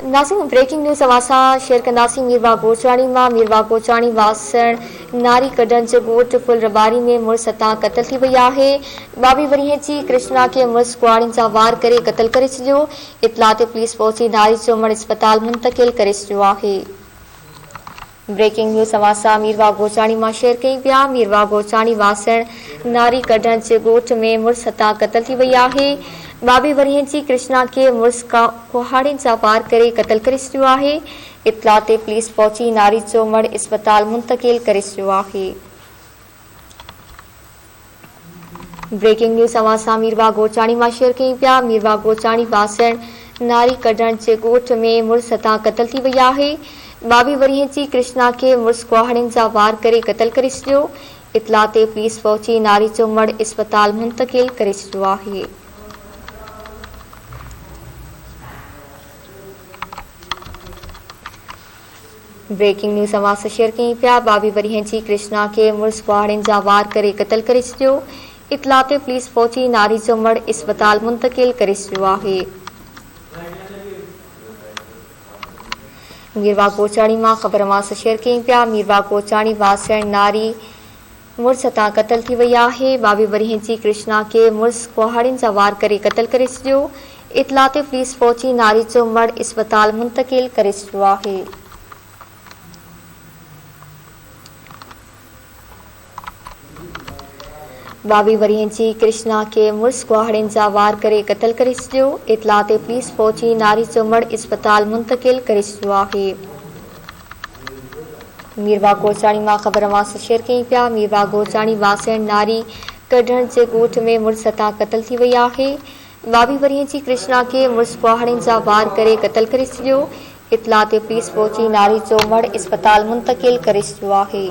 नाज़रीन breaking news अवासा share कंदासीं मीरवा गोचाणी मां। मीरवा गोचाणी वासण नारी कढण जे ॻोठ फुलरबारी में मुड़ुस तां क़तल थी वई आहे। 22 वरीह जी कृष्णा खे मुड़ुस कुआड़ियुनि सां वार करे क़तल करे छॾियो। इतला ते पुलिस पहुची नारी जो मड़ अस्पताल मुंतक़िल करे छॾियो आहे। ब्रेकिंग न्यूज़ अवासा मीरवा गोचाणी मां शेयर कई पिया। मीरवा गोचाणी वासण नारी कढण जे ॻोठ में मुड़ुस तां क़तल थी वई आहे। 22 वरीह जी कृष्णा खे मुड़ुस कुहाड़ियुनि सां वार करे क़तल करे छॾियो आहे। इतला ते पुलिस पहुची नारी जो मड़ अस्पताल मुंतक़िल करे छॾियो आहे। ब्रेकिंग न्यूज़ अवासा मीरवा गोचाणी मां शेयर कई पिया। मीरवा गोचाणी वासण नारी कढण जे ॻोठ में मुड़ुस तां क़तल थी वई आहे। 22 वरीह जी कृष्णा खे मुड़ुस कुहाड़ियुनि सां वार करे क़तल करे छॾियो। इतला ते पुलिस पहुची नारी जो मड़ अस्पताल मुंतक़िल करे छॾियो आहे। ब्रेकिंग न्यूज़ अवासा शेयर कई पिया। 22 वरीह जी कृष्णा खे मुड़ुस कुहाड़ियुनि सां वार करे क़तल करे छॾियो। इतला ते पुलिस पहुची नारी जो मड़ अस्पताल मुंतक़िल करे छॾियो आहे। मीरवा गोचाणी मां ख़बर अवास शेयर कई पिया। मीरवा गोचाणी वासण नारी मुड़ुस तां क़तल थी वई आहे। 22 वरीह जी कृष्णा खे मुड़ुस कुहाड़ियुनि सां वार करे क़तल करे छॾियो। इतला ते पुलिस पहुची नारी जो मड़ अस्पताल मुंतक़िल करे छॾियो आहे। 22 वरीह जी कृष्णा खे मुड़ुस कुहाड़ियुनि सां वार करे क़तल करे छॾियो। इतला ते पुलिस पहुची नारी जो मड़ अस्पताल मुंतक़िल करे छॾियो आहे। मीरवा गोचाणी मां ख़बर अवास शेयर कई पिया। मीरवा गोचाणी वासण नारी कढण जे ॻोठ में मुड़ुस तां क़तल थी वई आहे। 22 वरीह जी कृष्णा खे मुड़ुस कुहाड़ियुनि सां वार करे क़तल करे छॾियो। इतला ते पुलिस पहुची नारी जो मड़ अस्पताल मुंतक़िल करे छॾियो आहे।